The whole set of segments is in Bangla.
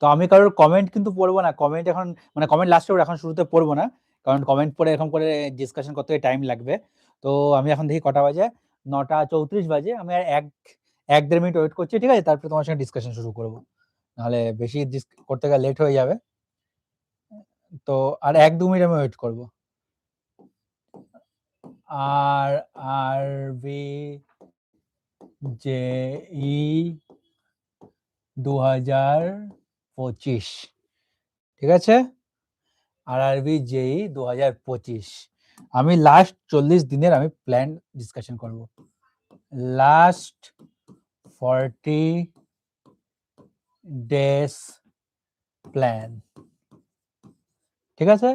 তো আমি কারোর কমেন্ট কিন্তু পড়বো না, কমেন্ট এখন মানে কমেন্ট লাস্টে এখন শুরুতে পড়বো না, কারণ কমেন্ট পড়ে এরকম করে ডিসকাশন করতে টাইম লাগবে। তো আমি এখন দেখি কটা বাজে, 9:34 বাজে, আমি আর এক দেড় মিনিট ওয়েট করছি, ঠিক আছে, তারপরে তোমার সঙ্গে ডিসকাশন শুরু করবো, নাহলে বেশি করতে গেলে লেট হয়ে যাবে। তো আর 1-2 মিনিট আমি ওয়েট করবো। আর আরবি জেই 2025, ঠিক আছে, আরআরবি জেই 2025। আমি লাস্ট 40 দিনের আমি প্ল্যান ডিসকাশন করব, লাস্ট 40 ডেজ প্ল্যান, ঠিক আছে।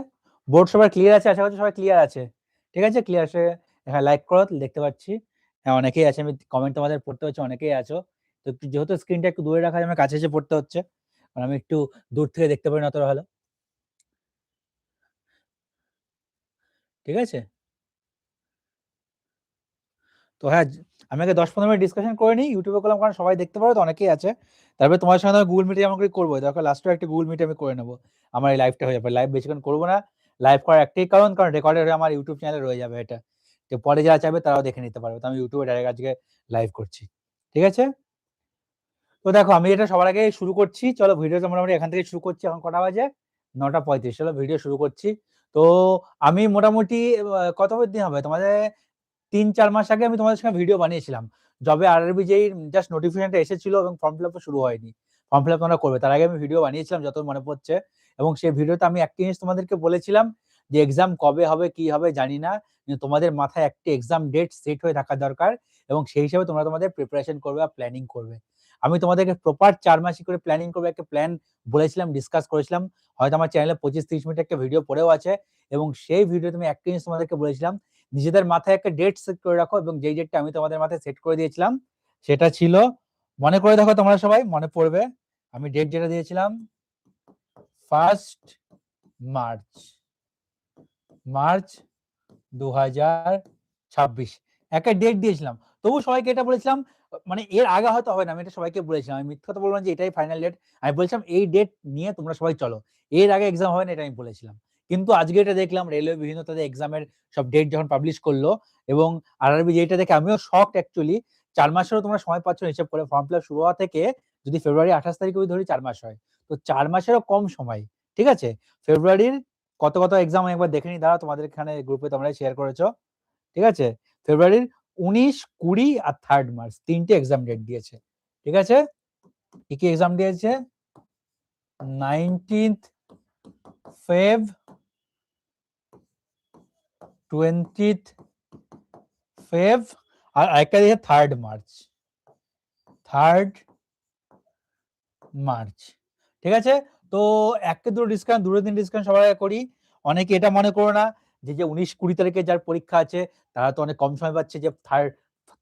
বোর্ড সবার ক্লিয়ার আছে? আশা করছি সবাই ক্লিয়ার আছে, ঠিক আছে। ক্লিয়ার আছে, হ্যাঁ লাইক করো, দেখতে পাচ্ছি, হ্যাঁ অনেকেই আছে, আমি কমেন্ট তোমাদের পড়তে হচ্ছে, অনেকেই আছো। তো যেহেতু স্ক্রিনটা একটু দূরে রাখা, আমার কাছে এসে পড়তে হচ্ছে, কারণ আমি একটু দূর থেকে দেখতে পারি না অতটা ভালো, ঠিক আছে। তো হ্যাঁ, আমি আগে 10-15 মিনিট ডিসকাশন করে নিই, ইউটিউবে করলাম কারণ সবাই দেখতে পারো, তো অনেকেই আছে। তারপরে তোমার সঙ্গে আমি গুগল মিটে যেমন করে করবো, দরকার লাস্টে একটা গুগল মিটে আমি করে নেবো, আমার এই লাইভটা হয়ে যাবে। লাইভ বেশিক্ষণ করবো না, লাইভ করার একটাই কারণ রেকর্ডেড হয়ে আমার ইউটিউব চ্যানেলে রয়ে যাবে এটা, তো পরে যারা চাইবে তারাও দেখে নিতে পারবে। তো আমি ইউটিউবে ডাইরেক্ট আজকে লাইভ করছি, ঠিক আছে। তো দেখো আমি এটা সবার আগে শুরু করছি, চলো ভিডিওটা মোটামুটি এখান থেকে শুরু করছি। এখন কটা বাজে? 9:35। চলো ভিডিও শুরু করছি। তো আমি মোটামুটি কত দিন হবে তোমাদের, 3-4 মাস আগে আমি তোমাদের সঙ্গে ভিডিও বানিয়েছিলাম, যবে আরআরবি যেই জাস্ট নোটিফিকেশনটা এসেছিল এবং ফর্ম ফিল আপ শুরু হয়নি, ফর্ম ফিল আপ তোমরা করবে তার আগে আমি ভিডিও বানিয়েছিলাম যত মনে পড়ছে। এবং সেই ভিডিওতে আমি একটা জিনিস তোমাদেরকে বলেছিলাম যে এক্সাম কবে হবে কি হবে জানি না, কিন্তু তোমাদের মাথায় একটি এক্সাম ডেট সেট হয়ে থাকা দরকার, এবং সেই হিসাবে তোমরা তোমাদের প্রিপারেশন করবে বা প্ল্যানিং করবে। আমি তোমাদেরকে প্রপার 4 মাসই করে প্ল্যানিং করবে একটা প্ল্যান বলেছিলাম, ডিসকাস করেছিলাম, হয়তো আমার চ্যানেলে 25-30 মিনিট একটা ভিডিও পড়েও আছে। এবং সেই ভিডিওতে আমি একটা জিনিস তোমাদেরকে বলেছিলাম, নিজেদের মাথায় একটা ডেট সেট করে রাখো, এবং যেই ডেটটা আমি তোমাদের মাথায় সেট করে দিয়েছিলাম সেটা ছিল, মনে করে দেখো তোমরা সবাই, মনে পড়বে, আমি ডেট যেটা দিয়েছিলাম 1 মার্চ, মার্চ 2026 একটা ডেট দিয়েছিলাম। তবু সবাইকে এটা বলেছিলাম, মানে এর আগে হয়তো হবে না, আমি এটা সবাইকে বলেছিলাম, আমি মিথ্যা কথা বললাম যে এটাই ফাইনাল ডেট, আমি বলেছিলাম এই ডেট নিয়ে তোমরা সবাই চলো, এর আগে এক্সাম হবে না, এটা আমি বলেছিলাম। কিন্তু আজকে এটা দেখলাম রেলওয়ে বিভিন্ন তাদের এক্সামের সব ডেট যখন পাবলিশ করলো, এবং আরআরবি যেটা দেখে আমিও শকড অ্যাকচুয়ালি। 4 মাসেরও তোমরা সময় পাচ্ছ হিসাব করে, ফর্ম ফিল আপ শুরু হওয়া থেকে যদি ফেব্রুয়ারি 28 তারিখ অবধি ধরি 4 মাস হয়, তো 4 মাসেরও কম সময়, ঠিক আছে। ফেব্রুয়ারির কত কত এক্সাম একবার দেখে নি, দাঁড়াও, তোমাদের এখানে গ্রুপে তোমরা শেয়ার করেছো, ঠিক আছে। ফেব্রুয়ারির 19, 20 আর 3 মার্চ 3টে এক্সাম ডেট দিয়েছে, ঠিক আছে। কি কি এক্সাম দিয়েছে? 19th Feb, 20th Feb, আর একটা দিয়েছে 3 মার্চ, 3 মার্চ, ঠিক আছে। তো একটা দুটো ডিসকাউন্ট, দুটো দিন ডিসকাউন্ট সবাই করি। অনেকে এটা মনে করো না যে 19-20 তারিখে যার পরীক্ষা আছে তারা তো অনেক কম সময় পাচ্ছে, যে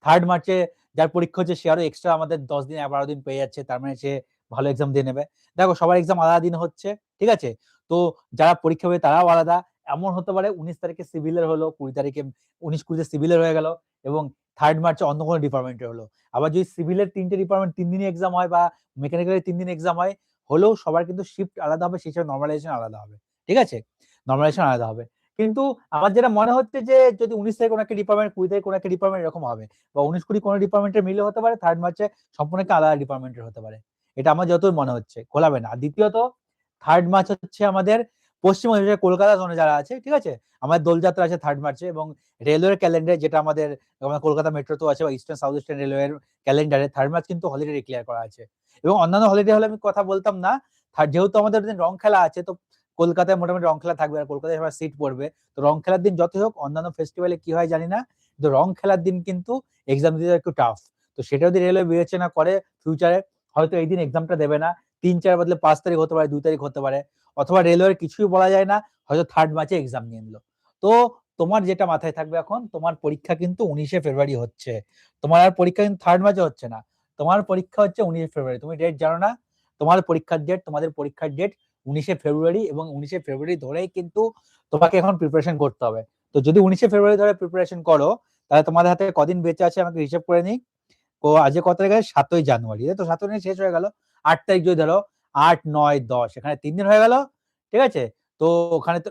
থার্ড মার্চে যার পরীক্ষা হচ্ছে সে আরো এক্সট্রা আমাদের 10 দিন 12 দিন পেয়ে যাচ্ছে, তার মানে সে ভালো এক্সাম দিয়ে নেবে। দেখো সবার এক্সাম আলাদা দিন হচ্ছে, ঠিক আছে। তো যারা পরীক্ষা হবে তারাও আলাদা, এমন হতে পারে 19 তারিখে সিভিলের হলো, 20 তারিখে 19-20 সিভিলের হয়ে গেল, এবং 3 মার্চে অন্য কোনো ডিপার্টমেন্টের হলো। আবার যদি সিভিলের 3টে ডিপার্টমেন্ট 3 দিনই এক্সাম হয়, বা মেকানিক্যালের 3 দিন এক্সাম হয়, হলেও সবার কিন্তু শিফট আলাদা হবে, সেই হিসাবে নর্মালাইজেশন আলাদা হবে, ঠিক আছে, নর্মালাইজেশন আলাদা হবে। কিন্তু আমার যেটা মনে হচ্ছে যে যদি 19 তারিখ কোনো একটা ডিপার্টমেন্ট, 20 তারিখ কোনো একটা ডিপার্টমেন্ট এরকম হবে, বা 19-20 কোনো ডিপার্টমেন্টের মিলে হতে পারে, 3 মার্চে সম্পূর্ণ একটা আলাদা ডিপার্টমেন্টের হতে পারে, এটা আমার যতই মনে হচ্ছে খোলাবে না। আর দ্বিতীয়ত 3 মার্চ হচ্ছে আমাদের পশ্চিমবঙ্গ কলকাতা জোনে যারা আছে, ঠিক আছে, আমাদের দোলযাত্রা আছে 3 মার্চে, এবং রেলওয়ের ক্যালেন্ডার যেটা আমাদের কলকাতা মেট্রো আছে, বা ইস্টার্ন সাউথ ইস্টার্ন রেলওয়ের ক্যালেন্ডারে 3 মার্চ কিন্তু হলিডে ডিক্লেয়ার করা আছে। এবং অন্যান্য হলিডে হলে আমি কথা বলতাম না, যেহেতু আমাদের দিন রং খেলা আছে, তো কলকাতায় মোটামুটি রং খেলা থাকবে, আর কলকাতায় সবার সিট পড়বে, তো রং খেলার দিন যতই হোক, অন্যান্য ফেস্টিভ্যালে কি হয় জানি না, কিন্তু রং খেলার দিন কিন্তু এক্সাম দিতে একটু টাফ। তো সেটা যদি রেলওয়ে বিবেচনা করে ফিউচারে, হয়তো এই দিন এক্সামটা দেবে না, 3-4 বদলে 5 তারিখ হতে পারে, 2 তারিখ হতে পারে, অথবা রেলওয়ের কিছুই বলা যায় না, হয়তো 3 মার্চে এক্সাম নিয়ে নিল। তো তোমার যেটা মাথায় থাকবে এখন, তোমার পরীক্ষা কিন্তু 19শে ফেব্রুয়ারি হচ্ছে, তোমার আর পরীক্ষা কিন্তু 3 মার্চে হচ্ছে না, তোমার পরীক্ষা হচ্ছে 19শে ফেব্রুয়ারি। তুমি ডেট জানো না? তোমার পরীক্ষার ডেট, তোমাদের পরীক্ষার ডেট 19শে ফেব্রুয়ারি, এবং 19শে ফেব্রুয়ারি ধরেই কিন্তু তোমাকে এখন প্রিপারেশন করতে হবে। তো যদি 19শে ফেব্রুয়ারি ধরে প্রিপারেশন করো, তাহলে তোমাদের হাতে কদিন বেঁচে আছে আমাকে হিসেব করে নিই। তো আজকে কত তারিখ? 7ই জানুয়ারি, তো 7 তারিখ শেষ হয়ে গেল, 8 তারিখ যদি ধরো, 8, 9, 10 এখানে 3 দিন হয়ে গেল, ঠিক আছে? তো ওখানে তো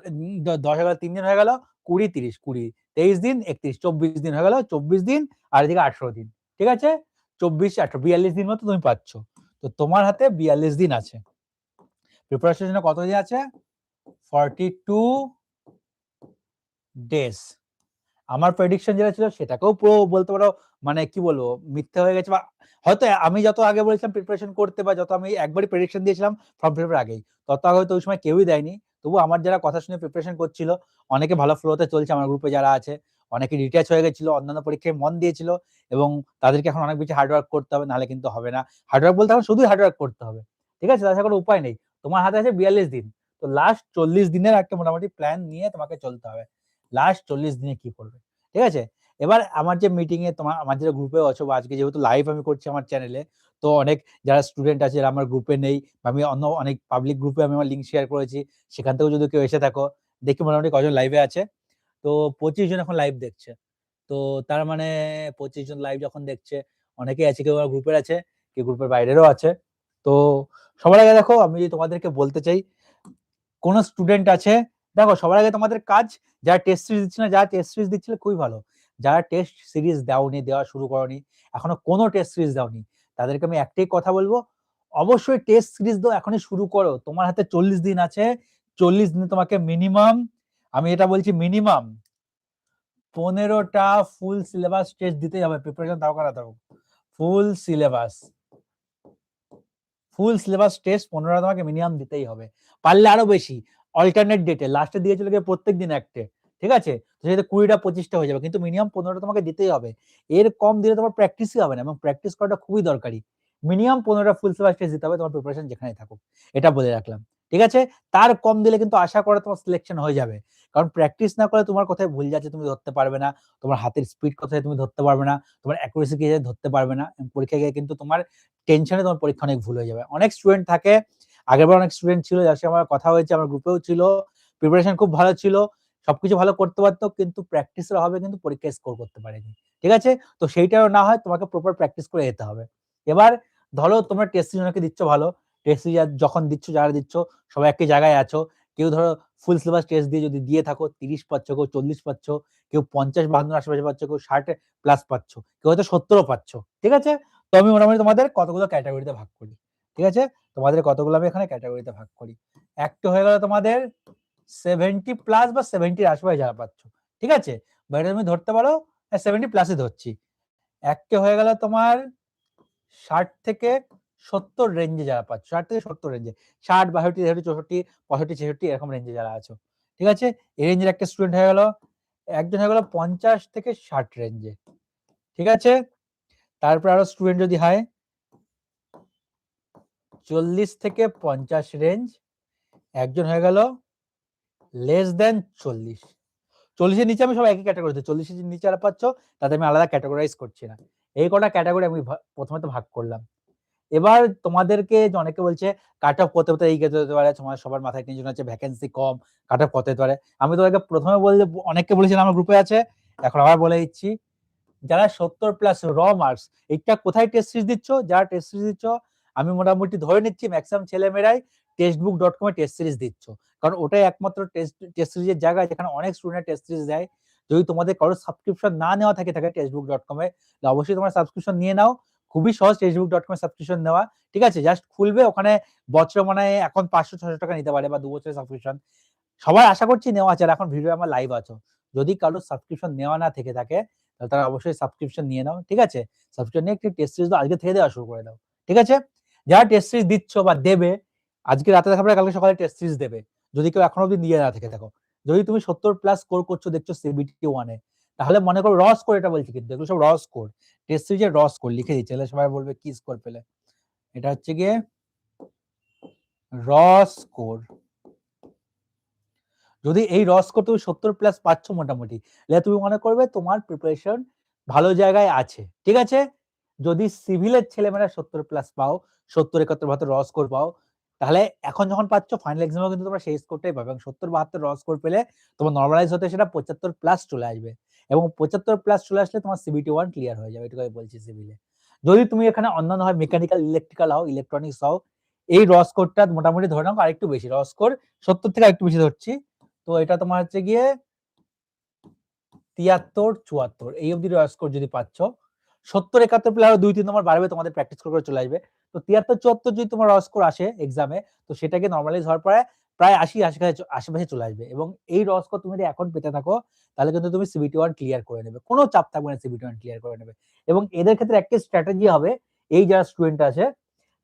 10 হয়ে গেল, 3 দিন হয়ে গেল, 20, 30, 20, 23 দিন, 31, 24 দিন হয়ে গেল, 24 দিন আর এদিকে 18 দিন, ঠিক আছে? 24, 18, 42 দিন মতো তুমি পাচ্ছ। তো তোমার হাতে 42 দিন আছে। প্রিপারেশনের জন্য কত দিন আছে? 42 ডেজ। আমার প্রেডিকশন যেটা ছিল সেটাকেও পুরো বলতে পারো মানে কি বলবো মিথ্যে হয়ে গেছে, বা হয়তো আমি যত আগে বলেছিলাম প্রিপারেশন করতে, বা যত আমি একবারই প্রেডিকশন দিয়েছিলাম ফর্ম ফিল আপের আগেই, তত আগে হয়তো ওই সময় কেউই দেয়নি। তবু আমার যারা কথা শুনে প্রিপারেশন করছিল অনেকে ভালো ফ্লোতে চলছে, আমার গ্রুপে যারা আছে অনেকে ডিট্যাচ হয়ে গেছিল, অন্যান্য পরীক্ষায় মন দিয়েছিল, এবং তাদেরকে এখন অনেক বেশি হার্ডওয়ার্ক করতে হবে, নাহলে কিন্তু হবে না। হার্ডওয়ার্ক বলতে এখন শুধুই হার্ডওয়ার্ক করতে হবে, ঠিক আছে? তাছাড়া কোনো উপায় নেই। তোমার হাতে আছে 42 দিন, তো লাস্ট 40 দিনের একটা মোটামুটি প্ল্যান নিয়ে তোমাকে চলতে হবে। লাস্ট 40 দিনে কি করবে, ঠিক আছে? এবার আমার যে মিটিং এ তোমার আমার যে গ্রুপে আছো, বা আজকে যেহেতু লাইভ আমি করছি আমার চ্যানেলে, তো অনেক যারা স্টুডেন্ট আছে যারা আমার গ্রুপে নেই, বা আমি অন্য অনেক পাবলিক গ্রুপে আমি আমার লিঙ্ক শেয়ার করেছি, সেখান থেকেও যদি কেউ এসে থাকো, দেখি মোটামুটি কজন লাইভে আছে। তো 25 জন এখন লাইভ দেখছে। তো তার মানে 25 জন লাইভ যখন দেখছে, অনেকেই আছে, কেউ আমার গ্রুপের আছে, কেউ গ্রুপের বাইরেরও আছে। তো সবার আগে দেখো আমি তোমাদেরকে বলতে চাই, কোন স্টুডেন্ট আছে, দেখো সবার আগে তোমাদের কাজ, যারা টেস্ট সিরিজ দিচ্ছে না, যারা টেস্ট সিরিজ দিচ্ছিলে খুবই ভালো, যারা টেস্ট সিরিজ দাওনি, দেওয়া শুরু করনি, এখনো কোনো টেস্ট সিরিজ দাওনি, তাদেরকে আমি একটাই কথা বলবো, অবশ্যই টেস্ট সিরিজ দাও, এখনই শুরু করো। তোমার হাতে 40 দিন আছে, 40 দিনে তোমাকে মিনিমাম, আমি এটা বলছি মিনিমাম 15টা ফুল সিলেবাস টেস্ট দিতেই হবে, প্রিপারেশন দাও করা দাও। ফুল সিলেবাস টেস্ট 15টা তোমাকে মিনিমাম দিতেই হবে, পারলে আরো বেশি, অল্টারনেট ডেটে, লাস্টে দিয়েছিল কি প্রত্যেক দিন একটা, ঠিক আছে? তো সেটা 20টা 25টা হয়ে যাবে, কিন্তু মিনিমাম 15টা তোমাকে দিতেই হবে। এর কম দিলে তোমার প্র্যাকটিসই হবে না, এবং প্র্যাকটিস করাটা খুবই দরকারি। মিনিমাম 15টা ফুল সিলেবাস টেস্ট দিতে হবে, তোমার প্রিপারেশন যেখানেই থাকুক, এটা বলে রাখলাম, ঠিক আছে? তার কম দিলে কিন্তু আশা করা তোমার সিলেকশন হয়ে যাবে, কারণ প্র্যাকটিস না করে তোমার কোথায় ভুল যাচ্ছে তুমি ধরতে পারবে না, তোমার হাতের স্পিড কোথায় তুমি ধরতে পারবে না, তোমার অ্যাকুরেসি কি ধরতে পারবে না, পরীক্ষায় গিয়ে কিন্তু তোমার টেনশনে তোমার পরীক্ষা অনেক ভুল হয়ে যাবে। অনেক স্টুডেন্ট থাকে, আগেরবার অনেক স্টুডেন্ট ছিল যার সাথে আমার কথা হয়েছে, আমার গ্রুপেও ছিল, প্রিপারেশন খুব ভালো ছিল, সবকিছু ভালো করতে পারতো, কিন্তু প্র্যাকটিসের অভাবে কিন্তু পরীক্ষায় স্কোর করতে পারেনি, ঠিক আছে? তো সেইটাও না হয়, তোমাকে প্রপার প্র্যাকটিস করে যেতে হবে। এবার ধরো তোমরা টেস্ট সিজনকে দিচ্ছ ভালো, টেস্ট সিজন যখন দিচ্ছ, যারা দিচ্ছ সবাই একই জায়গায় আছো, কেউ ধরো ফুল সিলেবাস টেস্ট দিয়ে যদি দিয়ে থাকো 30 পাচ্ছ, কেউ 40 পাচ্ছ, কেউ 50, 52 আশেপাশে পাচ্ছ, কেউ 60 প্লাস পাচ্ছ, কেউ হয়তো 70ও পাচ্ছ, ঠিক আছে? তো আমি মোটামুটি তোমাদের কতগুলো ক্যাটাগরিতে ভাগ করি, ঠিক আছে? তোমাদের কতগুলো আমি এখানে ক্যাটাগরিতে ভাগ করি। একটা হয়ে গেল তোমাদের 70 প্লাস বা 70 আশেপাশে যারা পাচ্ছ, ঠিক আছে? বা এটা তুমি ধরতে পারো 70 প্লাসই ধরছি। একটা হয়ে গেল তোমার 60 থেকে 70 রেঞ্জে যারা পাচ্ছ, 60 থেকে 70 রেঞ্জে, 60, 62, 63, 64, 65, 66 এরকম রেঞ্জে যারা আছো, ঠিক আছে? এই রেঞ্জের একটা স্টুডেন্ট হয়ে গেল। একজন হয়ে গেল 50 থেকে 60 রেঞ্জে, ঠিক আছে? তারপর আরো স্টুডেন্ট যদি হয় 40 থেকে 50 রেঞ্জ, একজন হয়ে গেল লেস দেন 40। 40 এর নিচে আমি সব একই ক্যাটাগরিতে, 40 এর নিচে যারা পাচ্ছ তাদের আমি আলাদা ক্যাটাগরাইজ করছি না। এই কটা ক্যাটাগরি আমি প্রথমে তো ভাগ করলাম। এবার তোমাদেরকে যে অনেকে বলছে কাট অফ কত হতে, এই কত হতে পারে, তোমার সবার মাথায় টেনশন আছে ভ্যাকেন্সি কম, কাট অফ কত হতে পারে। আমি তোমাকে প্রথমে বলে, অনেককে বলেছিলাম আমার গ্রুপে আছে, এখন আবার বলে দিচ্ছি, যারা 70 প্লাস র মার্কস, এইটা কোথায় টেস্ট সিরিজ দিচ্ছ, যারা টেস্ট সিরিজ দিচ্ছ, আমি মোটামুটি ধরে নিচ্ছি ম্যাক্সিমাম ছেলেমেয়েরাই টেক্সটবুক.com এ টেস্ট সিরিজ দিচ্ছ, কারণ ওটাই একমাত্র টেস্ট সিরিজের জায়গা যেখানে অনেক স্টুডেন্ট টেস্ট সিরিজ দেয়। যদি তোমাদের কারোর সাবস্ক্রিপশন না নেওয়া থাকে টেক্সটবুক.com এ, তাহলে অবশ্যই তোমার সাবস্ক্রিপশন নিয়ে নাও। খুবই সহজ টেক্সটবুক.com এ সাবস্ক্রিপশন নেওয়া, ঠিক আছে? জাস্ট খুলবে, ওখানে বছরে মনে হয় এখন 500-600 টাকা নিতে পারে, বা 2 বছরের সাবস্ক্রিপশন। সবাই আশা করছি নেওয়া আছে, আর এখন ভিডিও আমার লাইভ আছো, যদি কারোর সাবস্ক্রিপশন নেওয়া না থেকে থাকে তাহলে তারা অবশ্যই সাবস্ক্রিপশন নিয়ে নাও, ঠিক আছে? সাবস্ক্রিপশন নিয়ে একটি টেস্ট সিরিজ আজকে থেকে দেওয়া শুরু করে দাও, ঠিক আছে? যারা টেস্ট সিরিজ দিচ্ছ বা দেবে, আজকে রাতে দেখার পরে কালকে সকালে টেস্ট সিরিজ দেবে, যদি কেউ এখনো অব্দি দিয়ে না থেকে থাকো, যদি তুমি 70 প্লাস স্কোর করছো দেখছো সিবিটি 1 এ, তাহলে মনে করো র স্কোর, এটা বলছি কিন্তু এগুলো সব র স্কোর, টেস্ট সিরিজের র স্কোর লিখে দিচ্ছে, সবাই বলবে কি স্কোর পেলে, এটা হচ্ছে গিয়ে র স্কোর। যদি এই র স্কোর তুমি 70 প্লাস পাচ্ছ মোটামুটি, তাহলে তুমি মনে করবে তোমার প্রিপারেশন ভালো জায়গায় আছে, ঠিক আছে? যদি সিভিলের ছেলেমেয়েরা 70 প্লাস পাও, 70-71 র স্কোর পাও, তাহলে এখন যখন পাচ্ছ ফাইনাল এক্সামে কিন্তু তোমরা সেই স্কোরটাই পাবে, এবং 70-72 র স্কোর পেলে তোমার নর্মালাইজ হতে সেটা 75 প্লাস চলে আসবে, এবং 75 প্লাস চলে আসলে তোমার সিবিটি 1 ক্লিয়ার হয়ে যাবে, এটুকু আমি বলছি সিভিলে। যদি তুমি এখানে অন্যান্য হয়, মেকানিক্যাল, ইলেকট্রিক্যাল হও, ইলেকট্রনিক্স হও, এই র স্কোরটা মোটামুটি ধরে নাও আরেকটু বেশি, র স্কোর 70 থেকে আরেকটু বেশি ধরছি। তো এটা তোমার হচ্ছে গিয়ে 73, 74 এই অবধি র স্কোর যদি পাচ্ছ, 70, 71 প্লাস 2-3 নম্বর বাড়বে, তোমাদের প্র্যাকটিস করে চলে আসবে। তো 73, 74 যদি তোমার র স্কোর আসে এক্সামে, তো সেটাকে নর্মালাইজ হওয়ার পরে প্রায় 80 আশেপাশে চলে আসবে। এবং এই র স্কোর তুমি যদি এখন পেতে থাকো, তাহলে কিন্তু তুমি CBT 1 ক্লিয়ার করে নেবে, কোনো চাপ থাকবে না, CBT 1 ক্লিয়ার করে নেবে। এবং এদের ক্ষেত্রে একটা স্ট্র্যাটেজি হবে, এই যারা স্টুডেন্ট আছে,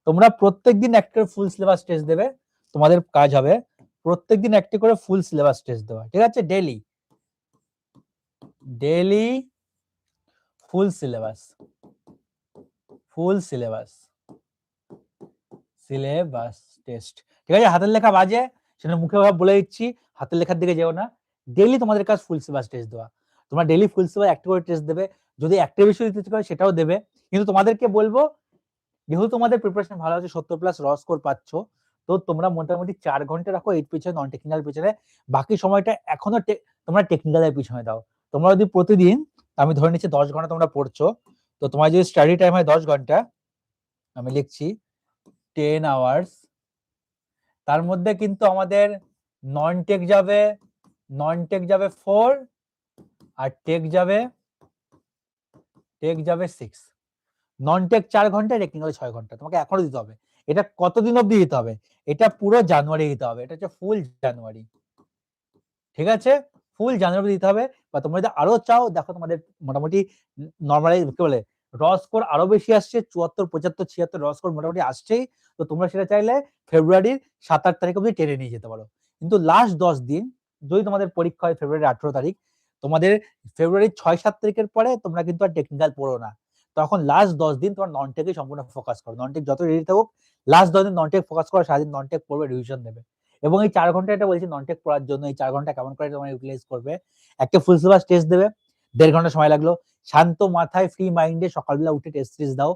তোমরা প্রত্যেকদিন একটা করে ফুল সিলেবাস টেস্ট দেবে। তোমাদের কাজ হবে প্রত্যেকদিন একটা করে ফুল সিলেবাস টেস্ট দেওয়া, ঠিক আছে? ডেইলি ফুল সিলেবাস টেস্ট, ঠিক আছে? হাতের লেখা বাজে, সেটা মুখে বলে দিচ্ছি, হাতের লেখার দিকে যেও না। ডেইলি তোমাদের কাজ ফুল সিলেবাস টেস্ট দেওয়া। তোমরা ডেইলি ফুল সিলেবাস একটা করে টেস্ট দেবে, যদি একটা বেশি দিতে পারে সেটাও দেবে। কিন্তু তোমাদেরকে বলবো, যেহেতু তোমাদের প্রিপারেশন ভালো আছে, 70+ র স্কোর পাচ্ছ, তো তোমরা মোটামুটি 4 ঘন্টা রাখো এর পিছনে, নন টেকনিক্যাল পিছনে, বাকি সময়টা এখনো তোমরা টেকনিক্যালের পিছনে দাও। তোমরা যদি প্রতিদিন, আমি ধরে নিচ্ছি 10 ঘন্টা তোমরা পড়ছো, তো তোমার যদি স্টাডি টাইম হয় 10 ঘন্টা, আমি লিখছি 10 আওয়ার্স, তার মধ্যে কিন্তু আমাদের নন টেক যাবে 4 আর টেক যাবে 6। নন টেক 4 ঘন্টা, টেকনিক্যাল 6 ঘন্টা, তোমাকে এখনো দিতে হবে। এটা কতদিন অবধি দিতে হবে? এটা পুরো জানুয়ারি দিতে হবে, এটা হচ্ছে ফুল জানুয়ারি, ঠিক আছে? ফুল জানুয়ারি দিতে হবে। বা তোমরা যদি আরো চাও, দেখো তোমাদের মোটামুটি নর্মালি কি বলে র স্কোর আরো বেশি আসছে, 74, 75, 76 র স্কোর মোটামুটি আসছেই। তো তোমরা সেটা চাইলে ফেব্রুয়ারির 7-8 তারিখ অবধি টেনে নিয়ে যেতে পারো। কিন্তু লাস্ট 10 দিন, যদি তোমাদের পরীক্ষা হয় ফেব্রুয়ারি 18 তারিখ, তোমাদের ফেব্রুয়ারি 6-7 তারিখের পরে তোমরা কিন্তু আর টেকনিক্যাল পড়ো না। তখন লাস্ট 10 দিন তোমার নন টেকে সম্পূর্ণ ফোকাস করো। নন টেক যত রেডি থাকুক, লাস্ট 10 দিন নন টেক ফোকাস করো, সারাদিন নন টেক পড়বে, রিভিশন দেবে। এবং এই 4 ঘন্টা, এটা বলছি নন টেক পড়ার জন্য, এই 4 ঘন্টা কেমন করে তোমরা ইউটিলাইজ করবে? একটা ফুল সিলেবাস টেস্ট দেবে, 1.5 ঘন্টা সময় লাগলো, শান্ত মাথায় ফ্রি মাইন্ডে সকালবেলা উঠে টেস্ট সিরিজ দাও।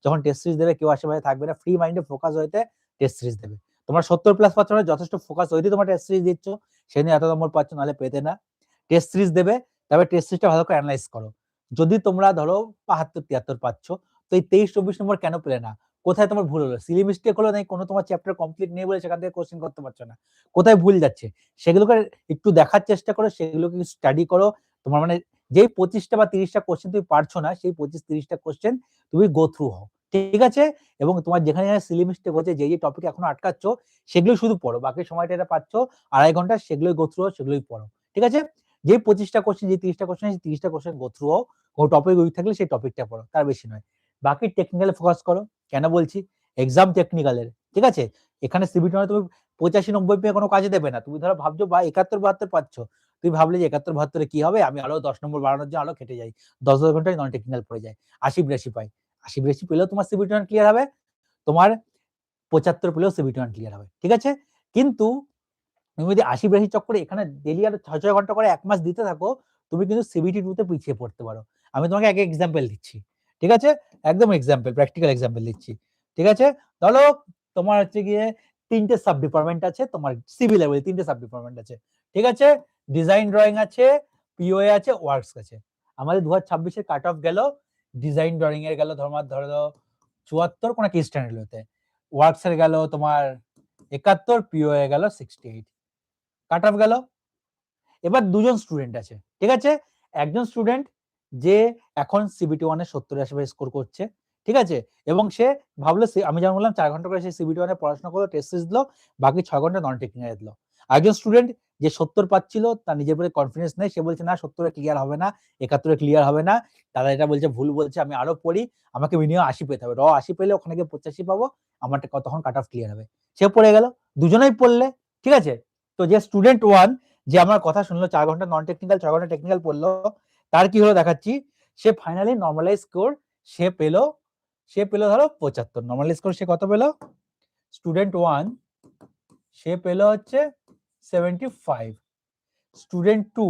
যখন টেস্ট সিরিজ দেবে, কেউ আশেপাশে থাকবে না, ফ্রি মাইন্ডে ফোকাস হইতে টেস্ট সিরিজ দেবে। তোমরা 70+ পাচ্ছ না, যথেষ্ট ফোকাস হইতে তোমার টেস্ট সিরিজ দিচ্ছ, সেদিন এত নম্বর পাচ্ছ, নাহলে পেতে না। টেস্ট সিরিজ দেবে, তবে টেস্ট সিরিজটা ভালো করে অ্যানালাইজ করো। যদি তোমরা ধরো 75, 73 পাচ্ছ, তো এই 23, 24 নম্বর কেন পেলে না? কোথায় তোমার ভুল হলো? সিলি মিস্টেক হলো, নাকি কোনো তোমার চ্যাপ্টার কমপ্লিট নেই বলে সেখান থেকে কোশ্চেন করতে পারছো না? কোথায় ভুল যাচ্ছে সেগুলোকে একটু দেখার চেষ্টা করো, সেগুলোকে স্টাডি করো। তোমার মানে যেই 25টা বা 30টা কোশ্চেন তুমি পারছো না, সেই 25-30টা কোশ্চেন তুমি গো থ্রু হও, ঠিক আছে? এবং তোমার যেখানে সিলি মিস্টেক হচ্ছে, যে টপিক এখনো আটকাচ্ছ, সেগুলো শুধু পড়ো। বাকি সময়টা এটা পাচ্ছ 2.5 ঘন্টা, সেগুলোই গো থ্রু হও, সেগুলোই পড়ো, ঠিক আছে? যে 25টা কোশ্চেন, যে 30টা কোশ্চেন, সেই 30টা কোশ্চেন গো থ্রু হও। কোনো টপিক উইক থাকলে সেই টপিকটা পড়ো, তার বেশি নয়। বাকি টেকনিক্যালে ফোকাস করো। কেন বলছি? এক্সাম টেকনিক্যালের, ঠিক আছে? এখানে সিবিটি মানে তুমি 85-90 পেয়ে কোনো কাজে দেবে না। তুমি ধরো ভাবছো বা 71-72 পাচ্ছ, তুমি ভাবলে যে 71-72 কি হবে, আমি আরো 10 নম্বর বাড়ানোর জন্য আরো খেটে যাই, 10 ঘন্টায় নন টেকনিক্যাল পড়ে যায়, 80-82 পাই। 80-82 পেলেও তোমার সিবিটি ক্লিয়ার হবে, তোমার 75 পেলেও সিবিটি ক্লিয়ার হবে, ঠিক আছে? কিন্তু তুমি যদি 80-82 চক্করে এখানে ডেইলি আর 6-6 ঘন্টা করে 1 মাস দিতে থাকো, তুমি কিন্তু সিবিটি 2 তে পিছিয়ে পড়তে পারো। আমি তোমাকে এক এক্সাম্পল দিচ্ছি, ঠিক আছে? একদম এক্সাম্পল, প্র্যাকটিক্যাল এক্সাম্পল দিচ্ছি, ঠিক আছে? ধরো তোমার হচ্ছে গিয়ে 3টে সাব ডিপার্টমেন্ট আছে, তোমার সিভিল লেভেলে 3টে সাব ডিপার্টমেন্ট আছে, ঠিক আছে? ডিজাইন ড্রয়িং আছে, পিওএ আছে, ওয়ার্কস আছে। আমাদের 2026 এর কাট অফ গেল, ডিজাইন ড্রয়িং এর গেল ধরো 74 কোন কি স্ট্যান্ডার্ড, ওয়ার্কস এর গেল তোমার 71, পিওএ গেল 68, কাট অফ গেল। এবার দুজন স্টুডেন্ট আছে, ঠিক আছে? একজন স্টুডেন্ট যে এখন সিবিটি 1 এ 70 আশেপাশে স্কোর করছে, ঠিক আছে? এবং সে ভাবলো, আমি যেমন বললাম 4 ঘন্টা করে সে সিবিটি 1 এ পড়াশোনা করলো, টেস্ট সিরিজ দিল, বাকি 6 ঘন্টা নন টেকনিক্যাল দিল। আরেকজন স্টুডেন্ট যে 70 পাচ্ছিল, তার নিজের উপরে কনফিডেন্স নেই, সে বলছে না 70 এ ক্লিয়ার হবে না, 71 এ ক্লিয়ার হবে না, দাদা এটা বলছে ভুল বলছে, আমি আরো পড়ি, আমাকে মিনিমাম 80 পেতে হবে, র 80 পেলে ওখানে গিয়ে 85 পাবো, আমার তখন কাট অফ ক্লিয়ার হবে। সে পড়ে গেল, দুজনেই পড়লে, ঠিক আছে? তো যে স্টুডেন্ট 1 যে আমার কথা শুনলো, 4 ঘন্টা নন টেকনিক্যাল, 6 ঘন্টা টেকনিক্যাল পড়লো, তার কি হলো দেখাচ্ছি। সে ফাইনালি নরমালাইজ স্কোর সে পেলো ধরো 75। নরমালাইজ স্কোর সে কত পেলো? স্টুডেন্ট 1 সে পেলো হচ্ছে 75, স্টুডেন্ট 2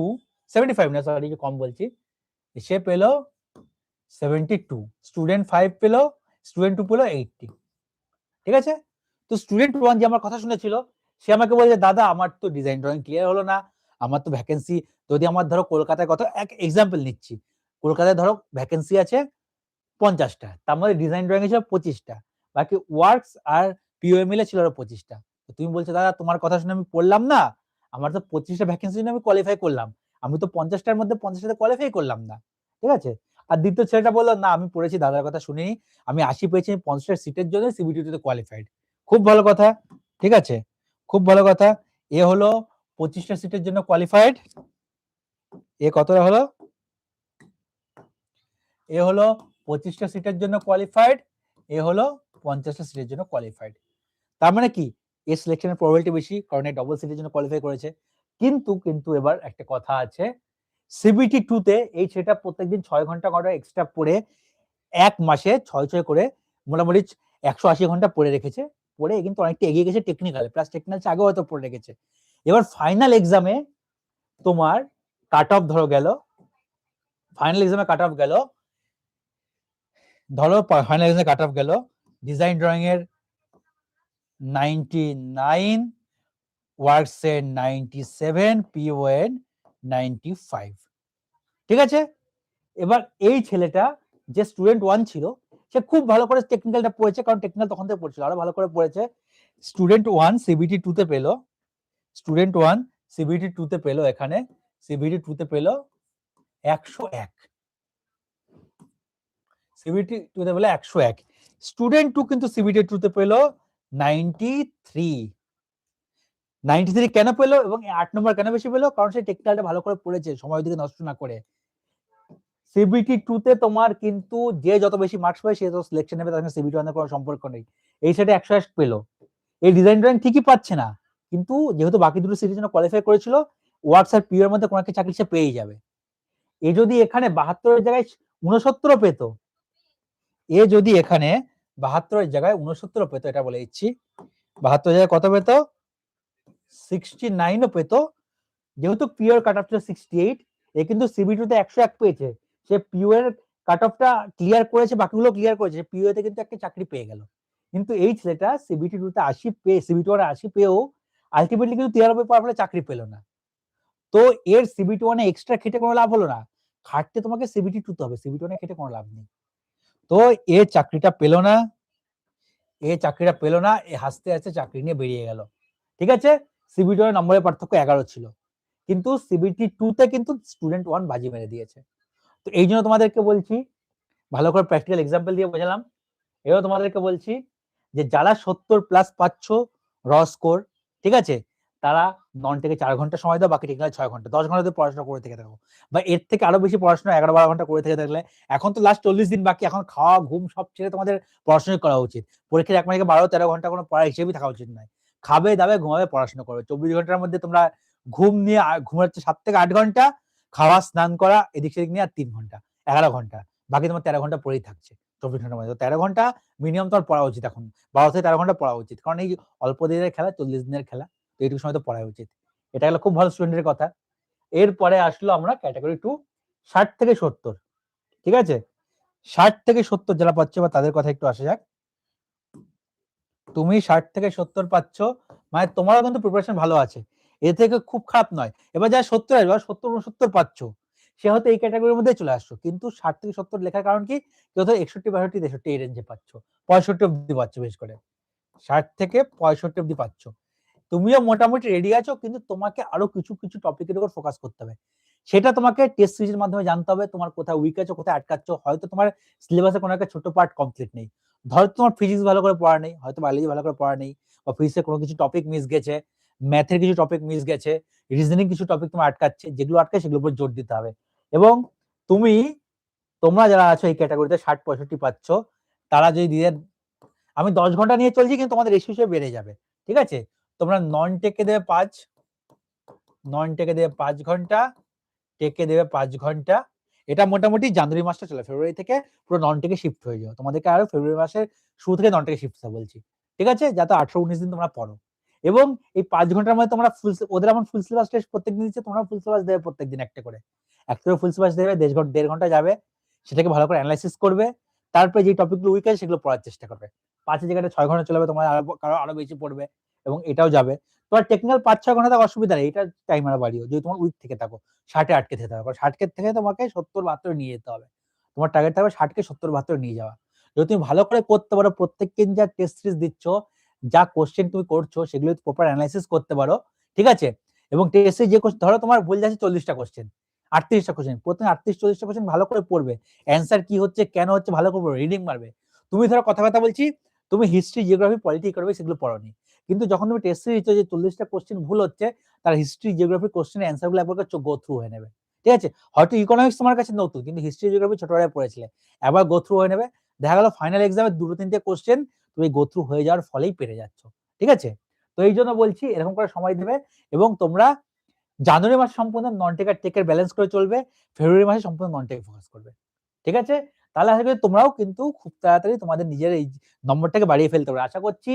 75 না, সরি কম বলছি, সে পেলো 72, স্টুডেন্ট 5 পেলো, স্টুডেন্ট 2 পেলো 80, ঠিক আছে? তো স্টুডেন্ট 1 যে আমার কথা শুনেছিল, সে আমাকে বলে, দাদা আমার তো ডিজাইন ড্রয়িং ক্লিয়ার হলো না, আমার তো ভ্যাকেন্সি, যদি আমার ধরো কলকাতায় কত, এক এক্সাম্পল নিচ্ছি, কলকাতায় ধরো ভ্যাকেন্সি আছে 50টা, তার মধ্যে ডিজাইন ড্রয়িং আছে 25টা, বাকি ওয়ার্কস আর পিওএ মিলে ছিল আরো 25টা। তো তুমি বলছো দাদা তোমার কথা শুনে আমি পড়লাম না, আমার তো 25টা ভ্যাকেন্সি জন্য আমি কোয়ালিফাই করলাম, আমি তো 50টার মধ্যে 50টাতে কোয়ালিফাই করলাম না, ঠিক আছে? আর দ্বিতীয় ছেলেটা বললো না আমি পড়েছি, দাদার কথা শুনিনি, আমি 80 পেয়েছি, 50টা সিটের জন্য সিবিটি তে কোয়ালিফাইড। খুব ভালো কথা, ঠিক আছে, খুব ভালো কথা। এ হলো 25টা সিটের জন্য কোয়ালিফাইড, এ কতটা হলো, এ হলো 25টা সিটের জন্য কোয়ালিফাইড, এ হলো 50টা সিটের জন্য কোয়ালিফাইড। তার মানে কি এর সিলেকশনের প্রবাবিলিটি বেশি, কারণ এই ডবল সিটের জন্য কোয়ালিফাই করেছে। কিন্তু কিন্তু এবার একটা কথা আছে, সিবিটি 2 তে এই ছেলেটা প্রত্যেকদিন 6 ঘন্টা করে এক্সট্রা পড়ে এক মাসে 6 করে মোটামুটি 180 ঘন্টা পড়ে রেখেছে, পড়ে কিন্তু অনেকটা এগিয়ে গেছে টেকনিক্যালে, প্লাস টেকনিক্যাল আগেও হয়তো পড়ে রেখেছে। এবার ফাইনাল এক্সামে তোমার কাট অফ ধরো গেল, ফাইনাল এক্সামে কাট অফ গেল, ধরো ফাইনাল এক্সামে কাট অফ গেল ডিজাইন ড্রয়িং এর 99, ওয়ার্কস এর 97, পিও এর 95, ঠিক আছে? এবার এই ছেলেটা যে স্টুডেন্ট 1 ছিল সে খুব ভালো করে টেকনিক্যালটা পড়েছে, কারণ টেকনিক্যাল তখন থেকে পড়ছিল, আরো ভালো করে পড়েছে। স্টুডেন্ট 1 সিবিটি 2 তে পেলো, স্টুডেন্ট 1 সিবিটি 2 তে পেলো, এখানে সিবিটি 2 তে পেলো 101, সিবিটি 2 তে পেলো 101, স্টুডেন্ট 2 কিন্তু সিবিটি 2 তে পেলো 93, 93 কেন পেলো এবং 8 নম্বর কেন বেশি পেলো, কারণ সে টেকনিক্যালটা ভালো করে পড়েছে, সময় দিকে নষ্ট না করে। সিবিটি 2 তে তোমার কিন্তু যে যত বেশি মার্কস পায় সে তো সিলেকশন নেবে, তার সঙ্গে সিবিটি 1 এর কোনো সম্পর্ক নেই। এই সেটে 101 পেলো, এই ডিজাইন ড্রয়িং ঠিকই পাচ্ছে না, কিন্তু যেহেতু বাকি দুটো সিটির জন্য কোয়ালিফাই করেছিল, ওয়ার্কস আর পিও এর মধ্যে কোনো একটা চাকরি সে পেয়ে যাবে। এ যদি এখানে 72 এর জায়গায় 69 পেতো, এ যদি এখানে 72 এর জায়গায় 69 পেতো, এটা বলে দিচ্ছি, 72 এর জায়গায় কত পেতো, 69 ও পেতো, যেহেতু পিও এর কাট অফ ছিল 68, এ কিন্তু সিবিটি তে 101 পেয়েছে, সে পিও এর কাট অফটা ক্লিয়ার করেছে, বাকিগুলো ক্লিয়ার করেছে, পিও তে কিন্তু একটা চাকরি পেয়ে গেল। কিন্তু এই ছেলেটা সিবিটি 2 তে 80 পেয়ে, সিবিটি 1 এ 80 পেয়েও আলটিমেটলি কিন্তু 93 পাওয়ার ফলে চাকরি পেল না। তো এর সিবিটি 1 এ এক্সট্রা খেটে কোনো লাভ হলো না, খাটতে তোমাকে সিবিটি 2 তে হবে, সিবিটি 1 এ খেটে কোনো লাভ নেই। তো এ চাকরিটা পেল না, এ চাকরিটা পেল না, এ হাসতে হাসতে চাকরি নিয়ে বেরিয়ে গেল, ঠিক আছে? সিবিটি 1 এর নম্বরের পার্থক্য 11 ছিল, কিন্তু সিবিটি 2 তে কিন্তু স্টুডেন্ট 1 বাজি মেরে দিয়েছে। তো এই জন্য তোমাদেরকে বলছি, ভালো করে প্র্যাকটিক্যাল এক্সাম্পল দিয়ে বোঝালাম। এও তোমাদেরকে বলছি যে যারা 70 প্লাস পাচ্ছ র স্কোর, ঠিক আছে, তারা নন থেকে 4 ঘন্টা সময় দাও, বাকি টেকনিক্যাল 6 ঘন্টা, 10 ঘন্টা পড়াশোনা করে থেকে থাকো, বা এর থেকে আরো বেশি পড়াশোনা 11-12 ঘন্টা করে থেকে থাকলে, এখন তো লাস্ট 40 দিন বাকি, এখন খাওয়া ঘুম সব ছেড়ে তোমাদের পড়াশোনা করা উচিত। পরীক্ষার 1 মাসে 12-13 ঘন্টা কোনো পড়া হিসেবেই থাকা উচিত নয়। খাবে দাবে ঘুমাবে পড়াশোনা করবে, 24 ঘন্টার মধ্যে তোমরা ঘুম নিয়ে ঘুমাচ্ছে 7 থেকে 8 ঘন্টা, খাওয়া স্নান করা এদিক সেদিক নিয়ে আর 3 ঘন্টা, 11 ঘন্টা, বাকি তোমার 13 ঘন্টা পড়েই থাকছে 24 ঘন্টার মধ্যে। 13 ঘন্টা মিনিমাম তোমার পড়া উচিত, এখন 12 থেকে 13 ঘন্টা পড়া উচিত, কারণ এই অল্প দিনের খেলা, 40 দিনের খেলা, তো এইটুকু সময় তো পড়া উচিত। এটা হলো খুব ভালো স্টুডেন্টের কথা। এরপরে আসলো আমরা ক্যাটাগরি 2, 60 থেকে 70, ঠিক আছে? 60 থেকে 70 যারা পাচ্ছ বা তাদের কথা একটু আসা যাক। তুমি 60 থেকে 70 পাচ্ছ, মানে তোমারও কিন্তু প্রিপারেশন ভালো আছে, এ থেকে খুব খারাপ নয়। এবার যারা 70 আসবে, 70-69 পাচ্ছ, সে হয়তো এই ক্যাটাগরির মধ্যে চলে আসছো, কিন্তু 60 থেকে 70 লেখার কারণ কি, কেউ তো 61-62-63 এই রেঞ্জে পাচ্ছ, 65 অব্দি পাচ্ছ, বেশ করে 60 থেকে 65 অব্দি পাচ্ছ, তুমিও মোটামুটি রেডি আছো, কিন্তু তোমাকে আরো কিছু কিছু টপিকের উপর ফোকাস করতে হবে। সেটা তোমাকে টেস্ট সিরিজের মাধ্যমে জানতে হবে, তোমার কোথায় উইক আছো, কোথায় আটকাচ্ছ, হয়তো তোমার সিলেবাসে কোনো একটা ছোট পার্ট কমপ্লিট নেই, ধরো তোমার ফিজিক্স ভালো করে পড়া নেই, হয়তো বায়োলজি ভালো করে পড়া নেই, বা ফিজিক্সে কোনো কিছু টপিক মিস গেছে, ম্যাথের কিছু টপিক মিস গেছে, রিজনিং কিছু টপিক তোমার আটকাচ্ছে, যেগুলো আটকায় সেগুলোর উপর জোর দিতে হবে। এবং তুমি, তোমরা যারা আছো এই ক্যাটাগরিতে 60-65 পাচ্ছ, তারা যদি দিয়ে, আমি 10 ঘন্টা নিয়ে চলছি, কিন্তু তোমাদের রেশিও হিসেবে বেড়ে যাবে, ঠিক আছে? তোমরা নন টেকে দেবে 5, নন টেকে দেবে 5 ঘন্টা, টেকে দেবে 5 ঘন্টা, এটা মোটামুটি জানুয়ারি মাসটা চলে, ফেব্রুয়ারি থেকে পুরো নন টেকে শিফট হয়ে যাও, তোমাদেরকে আরো ফেব্রুয়ারি মাসের শুরু থেকে নন টেকে শিফট হতে বলছি, ঠিক আছে? যাতে 18-19 দিন তোমরা পড়ো, এবং এই 5 ঘন্টার মধ্যে তোমরা ফুল, ওদের এমন ফুল সিলেবাস টেস্ট প্রত্যেকদিন দিচ্ছে, তোমরা ফুল সিলেবাস দেবে প্রত্যেকদিন একটা করে, ফুল সিলেবাস দেবে, 1.5 ঘন্টা যাবে, সেটাকে ভালো করে অ্যানালাইসিস করবে, তারপরে যে টপিকগুলো উইক আছে সেগুলো পড়ার চেষ্টা করবে। 5 এর জায়গায় 6 ঘন্টা চলে যাবে, তোমার আরো বেশি পড়বে, এবং এটাও যাবে। তোমার টেকনিক্যাল 5-6 ঘন্টা থাকা অসুবিধা নেই, এটা টাইম আরো বাড়িও, যদি তোমার উইক থেকে থাকো, 60 এ আটকে থেকে থাকো, 60 থেকে তোমাকে 70-72 নিয়ে যেতে হবে, তোমার টার্গেট থাকবে 60 কে 70-72 নিয়ে যাওয়া। যদি তুমি ভালো করে করতে পারো, প্রত্যেক দিন যা টেস্ট সিরিজ দিচ্ছ, যা কোশ্চেন তুমি করছো সেগুলো প্রপার অ্যানালাইসিস করতে পারো, ঠিক আছে? এবং টেস্টে যে ধরো তোমার ভুল যাচ্ছে 40টা কোশ্চেন, 38টা কোশ্চেন, প্রথমে 38-40টা কোশ্চেন ভালো করে পড়বে, অ্যান্সার কি হচ্ছে কেন হচ্ছে ভালো করে রিডিং মারবে। তুমি ধরো কথা বলছি, তুমি হিস্ট্রি, জিওগ্রাফি, পলিটি, ইকোনমি সেগুলো পড়োনি, কিন্তু যখন তুমি টেস্ট দিচ্ছ যে 40টা কোশ্চেন ভুল হচ্ছে, তার হিস্ট্রি, জিওগ্রাফি কোশ্চেনের অ্যান্সারগুলো একবার গো থ্রু হয়ে নেবে, ঠিক আছে? হয়তো ইকোনমিক্স তোমার কাছে নতুন, কিন্তু হিস্ট্রি, জিওগ্রাফি ছোটবেলায় পড়েছিলে, একবার গো থ্রু হয়ে নেবে, দেখা গেল ফাইনাল এক্সামে 2-3টে কোশ্চেন তুমি গো থ্রু হয়ে যাওয়ার ফলেই পেরে যাচ্ছ, ঠিক আছে? তো এই জন্য বলছি এরকম করে সময় দেবে, এবং তোমরা জানুয়ারি মাসে সম্পূর্ণ নন টেক আর টেকের ব্যালেন্স করে চলবে, ফেব্রুয়ারি মাসে সম্পূর্ণ নন টেক ফোকাস করবে, ঠিক আছে? তাহলে আশা করি তোমরাও কিন্তু খুব তাড়াতাড়ি তোমাদের নিজের এই নম্বরটাকে বাড়িয়ে ফেলতে পারবে। আশা করছি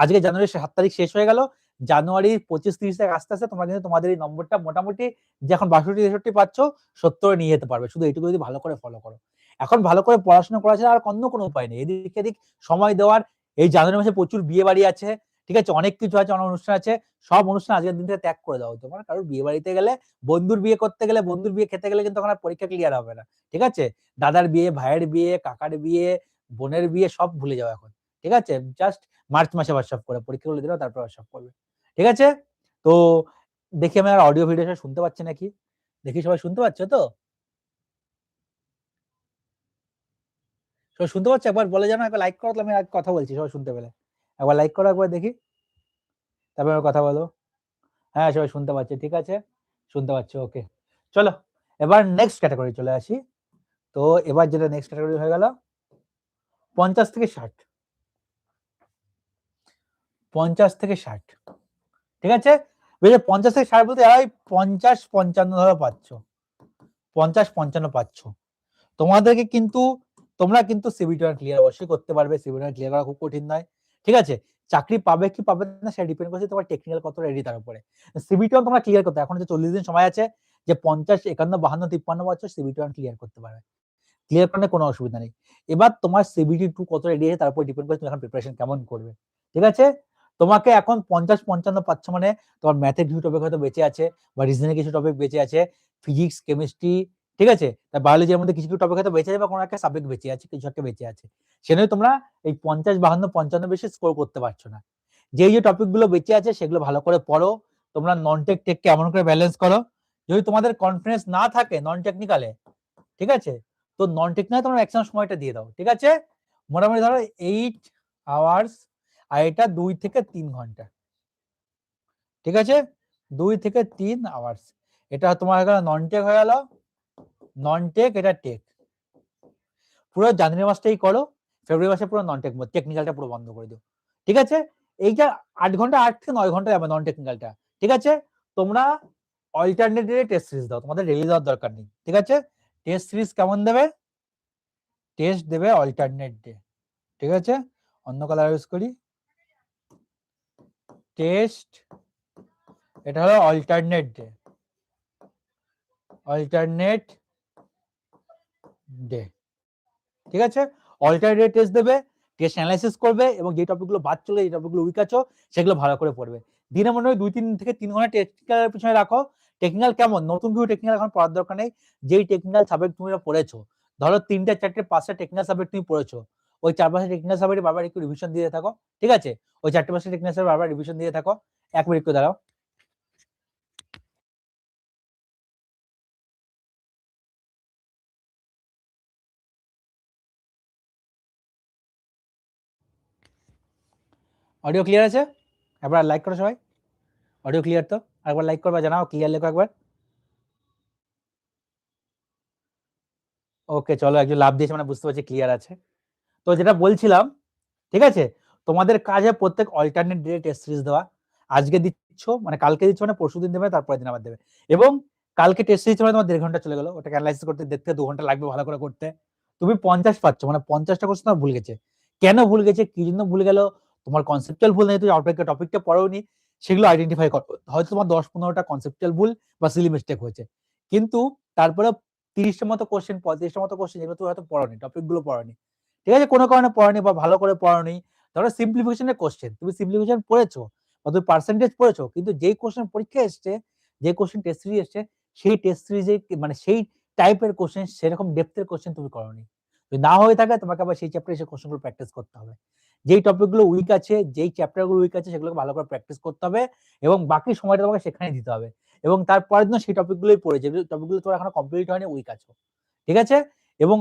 আজকে জানুয়ারির 7 তারিখ শেষ হয়ে গেল, জানুয়ারির 25-30 তারিখ আস্তে আস্তে তোমরা কিন্তু তোমাদের এই নম্বরটা মোটামুটি যে এখন 62-63 পাচ্ছ 70 নিয়ে যেতে পারবে, শুধু এইটুকু যদি ভালো করে ফলো করো। এখন ভালো করে পড়াশোনা করা ছাড়া আর অন্য কোনো উপায় নেই, এদিক এদিক সময় দেওয়ার। এই জানুয়ারি মাসে প্রচুর বিয়ে বাড়ি আছে, ঠিক আছে, অনেক কিছু আছে, অনেক অনুষ্ঠান আছে, সব অনুষ্ঠান আজকের দিন থেকে ত্যাগ করে দাও। তোমার কারোর বিয়ে বাড়িতে গেলে, বন্ধুর বিয়ে করতে গেলে, বন্ধুর বিয়ে খেতে গেলে কিন্তু তখন আর পরীক্ষা ক্লিয়ার হবে না, ঠিক আছে? দাদার বিয়ে, ভাইয়ের বিয়ে, কাকার বিয়ে, বোনের বিয়ে সব ভুলে যাও এখন, ঠিক আছে? জাস্ট মার্চ মাসে আবার সব করে পরীক্ষাগুলো দিলেও তারপর সব করবে, ঠিক আছে? তো দেখি আমি আর অডিও ভিডিও শুনতে পাচ্ছি নাকি, দেখি সবাই শুনতে পাচ্ছ তো? সবাই শুনতে পাচ্ছ? একবার বলে জানো, একবার লাইক করো, আমি কথা বলছি, সবাই শুনতে পেলে একবার লাইক করো, একবার দেখি, তারপর কথা বলো। হ্যাঁ, সবাই শুনতে পাচ্ছে, ঠিক আছে, শুনতে পাচ্ছ, ওকে। চলো এবার নেক্সট ক্যাটাগরি চলে আসি। তো এবার যেটা নেক্সট ক্যাটাগরি হয়ে গেল 50 থেকে 60, 50 থেকে 60, ঠিক আছে? 50 থেকে 60 বলতে 50-55 ধরো পাচ্ছ, 50-55 পাচ্ছ, তোমাদেরকে কিন্তু তোমরা কিন্তু সিবিটি ক্লিয়ার অবশ্যই করতে পারবে, সিবিটি ক্লিয়ার করা খুব কঠিন নয়, ঠিক আছে? চাকরি পাবে কি পাবে না সেটা ডিপেন্ড করছে তোমার টেকনিক্যাল কত রেডি তার উপরে। সিবিটি তোমরা ক্লিয়ার করতে এখন যে 40 দিন সময় আছে, যে 50, 51, 52, 53 পাচ্ছ, সিবিটি ক্লিয়ার করতে পারবে, ক্লিয়ার করলে কোনো অসুবিধা নেই। এবার তোমার সিবিটি 2 কত রেডি আছে তার উপর ডিপেন্ড করে তুমি এখন প্রিপারেশন কেমন করবে, ঠিক আছে? তোমাকে এখন 50-55 পাচ্ছ মানে তোমার ম্যাথের কিছু টপিক হয়তো বেঁচে আছে, বা রিজনিং কিছু টপিক বেঁচে আছে, ফিজিক্স, কেমিস্ট্রি, ঠিক আছে, তার বায়োলজির মধ্যে কিছু টপিক হয়তো বেঁচে আছে, বা কোনো একটা সাবজেক্ট বেঁচে আছে, কিছু একটা বেঁচে আছে, সেজন্য তোমরা এই 50, 52, 55 বেশি স্কোর করতে পারছো না। যে টপিক গুলো বেঁচে আছে সেগুলো ভালো করে পড়ো, তোমরা নন টেক টেককে এমন করে ব্যালেন্স করো, যদি তোমাদের কনফিডেন্স না থাকে নন টেকনিক্যালে, ঠিক আছে, তো নন টেকনিক্যাল তোমরা ম্যাক্সিমাম সময়টা দিয়ে দাও, ঠিক আছে? মোটামুটি ধরো 8 আওয়ার্স, আর এটা 2 থেকে 3 ঘন্টা, ঠিক আছে? 2 থেকে 3 আওয়ার্স, এটা তোমার হয়ে গেল নন টেক হয়ে গেল, নন টেক, এটা টেক। পুরো জানুয়ারি মাসটাই করো, ফেব্রুয়ারি মাসে পুরো নন টেক, টেকনিক্যালটা পুরো বন্ধ করে দিও, ঠিক আছে? এইটা 8 ঘন্টা, 8 থেকে 9 ঘন্টা যাবে নন টেকনিক্যালটা, ঠিক আছে? তোমরা অল্টারনেট ডে টেস্ট সিরিজ দাও, তোমাদের ডেইলি দেওয়ার দরকার নেই, ঠিক আছে? টেস্ট সিরিজ কেমন দেবে? টেস্ট দেবে অল্টারনেট ডে, ঠিক আছে? অন্য কালার ইউজ করি, টেস্ট, এটা হলো অল্টারনেট ডে, অল্টারনেট ডে, ঠিক আছে? অল্টারনেট টেস্ট দেবে, টেস্ট অ্যানালাইসিস করবে, এবং যে টপিকগুলো বাদ চলে, যে টপিকগুলো উইক আছো সেগুলো ভালো করে পড়বে। দিনে মনে হয় 2-3 থেকে 3 ঘন্টা টেকনিক্যালের পিছনে রাখো। টেকনিক্যাল কেমন, নতুন কিছু টেকনিক্যাল এখন পড়ার দরকার নেই, যেই টেকনিক্যাল সাবজেক্ট তুমি পড়েছো, ধরো 3টে 4টে 5টা টেকনিক্যাল সাবজেক্ট তুমি পড়েছো, ওই 4-5টা টেকনিক্যাল সাবজেক্টে বারবার একটু রিভিশন দিয়ে থাকো, ঠিক আছে? ওই 4টে 5টা টেকনিক্যাল সাবজেক্ট বারবার রিভিশন দিয়ে থাকো। 1 মিনিট করে দাঁড়াও। অডিও ক্লিয়ার আছে? একবার লাইক করো সবাই, অডিও ক্লিয়ার তো? একবার লাইক করবা, জানাও ক্লিয়ার লেখো একবার। ওকে, চলো, একজন লাভ দিয়েছে মানে বুঝতে পারছি ক্লিয়ার আছে। তো যেটা বলছিলাম, ঠিক আছে, তোমাদের কাজ হয় প্রত্যেক অল্টারনেট ডে টেস্ট সিরিজ দেওয়া। আজকে দিচ্ছ মানে কালকে দিচ্ছ মানে পরশু দিন দেবে, তারপরের দিন আবার দেবে, এবং কালকে টেস্ট সিরিজ মানে তোমার 1.5 ঘন্টা চলে গেল, ওটাকে অ্যানালাইসিস করতে দেখতে 2 ঘন্টা লাগবে ভালো করে করতে। তুমি 50 পাচ্ছ মানে 50টা কোশ্চেন তোমার ভুল গেছে, কেন ভুল গেছে, কি জন্য ভুল গেল, তোমার কনসেপ্টুয়াল ভুল নেই, তুমি টপিকটা পড়োনি, সেগুলো আইডেন্টিফাই করো। হয়তো তোমার 10-15টা কনসেপ্টুয়াল ভুল বা সিলি মিস্টেক হয়েছে, কিন্তু তারপরে 30টার মতো কোশ্চেন, 35টার মতো কোশ্চেন যেগুলো তুমি হয়তো পড়োনি, টপিকগুলো পড়োনি, ঠিক আছে, কোনো কারণে পড়োনি বা ভালো করে পড়োনি। ধরো সিম্পলিফিকেশনের কোশ্চেন, তুমি সিম্পলিফিকেশন পড়েছো বা তুমি পার্সেন্টেজ পড়েছো, কিন্তু যেই কোশ্চেন পরীক্ষা এসছে, যে কোশ্চেন টেস্ট সিরিজ এসছে, সেই টেস্ট সিরিজে মানে সেই টাইপের কোশ্চেন, সেরকম ডেপথের কোশ্চেন তুমি করোনি। যদি না হয়ে থাকে তোমাকে আবার সেই চ্যাপ্টারে এসে কোশ্চেনগুলো প্র্যাকটিস করতে হবে। যেই টপিকগুলো উইক আছে, যেই চ্যাপ্টারগুলো উইক আছে সেগুলোকে ভালো করে প্র্যাকটিস করতে হবে এবং বাকি সময়টা তোমাকে সেখানে দিতে হবে এবং তারপরের দিন সেই টপিকগুলোই পড়ে, যে টপিকগুলো তোমার এখনো কমপ্লিট হয়নি, উইক আছো, ঠিক আছে? এবং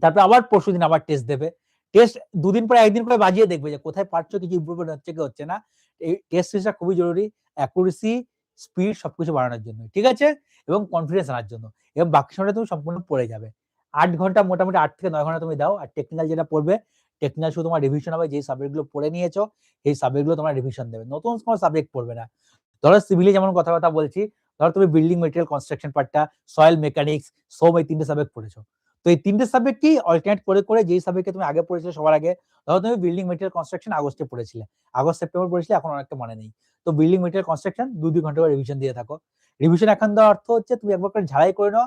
তারপরে আবার পরশুদিন আবার টেস্ট দেবে। টেস্ট দুদিন পরে একদিন করে বাজিয়ে দেখবে যে কোথায় পারছো, কিছু ইমপ্রুভমেন্ট হচ্ছে কি হচ্ছে না। এই টেস্ট সিরিজটা খুবই জরুরি অ্যাকুরেসি, স্পিড সবকিছু বাড়ানোর জন্য, ঠিক আছে? এবং কনফিডেন্স আনার জন্য। এবং বাকি সময়টা তুমি সম্পূর্ণ পড়ে যাবে। ৮ ঘন্টা মোটামুটি ৮ থেকে ৯ ঘন্টা তুমি দাও। আর টেকনিক্যাল যেটা পড়বে, টেকনিক্যাল শুধু তোমার রিভিশন হবে, যেই সাবজেক্টগুলো পড়ে নিয়েছো সেই সাবজেক্টগুলো তোমার রিভিশন দেবে। নতুন কোনো সাবজেক্ট পড়বে না। ধরো সিভিলে যেমন কথা বলছি, ধরো তুমি বিল্ডিং মেটেরিয়াল কনস্ট্রাকশন পার্টটা, সয়েল মেকানিক্স, সোম এই ৩ টে সাবজেক্ট পড়েছো। তো এই ৩ টে সাবজেক্ট কি অল্টারনেট করে যেই সাবজেক্টকে তুমি আগে পড়েছিলে সবার আগে, ধরো তুমি বিল্ডিং মেটেরিয়াল কনস্ট্রাকশন আগস্টে পড়েছিলে, আগস্ট সেপ্টেম্বর পড়েছিলে, এখন অনেকটা মনে নেই। তো বিল্ডিং মেটেরিয়াল কনস্ট্রাকশন ২-২ ঘন্টা করে রিভিশন দিয়ে থাকো। রিভিশন এখন দেওয়ার অর্থ হচ্ছে তুমি একবার করে ঝালাই করে নাও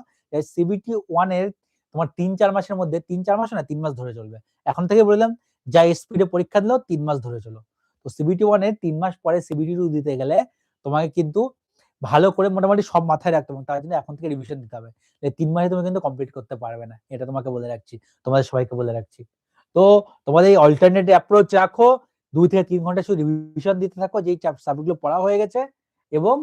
সিবিটি 1 এর তোমার ৩-৪ মাসের মধ্যে, ৩-৪ মাস না ৩ মাস ধরে চলবে। এখন থেকে বললাম যা স্পিডে পরীক্ষা দিলেও ৩ মাস ধরে চলো। তো সিবিটি 1 এর ৩ মাস পরে সিবিটি 2 দিতে গেলে তোমাকে কিন্তু ভালো করে মোটামুটি সব মাথায় রাখতে হবে, তার জন্য এখন থেকে রিভিশন দিতে হবে। ৩ মাসে তুমি কিন্তু কমপ্লিট করতে পারবে না, এটা তোমাকে বলে রাখছি, তোমাদের সবাইকে বলে রাখছি। তো তোমাদের এই অল্টারনেট অ্যাপ্রোচ রাখো, ২ থেকে ৩ ঘন্টা শুধু রিভিশন দিতে থাকো যেই সাবজেক্টগুলো পড়া হয়ে গেছে, এবং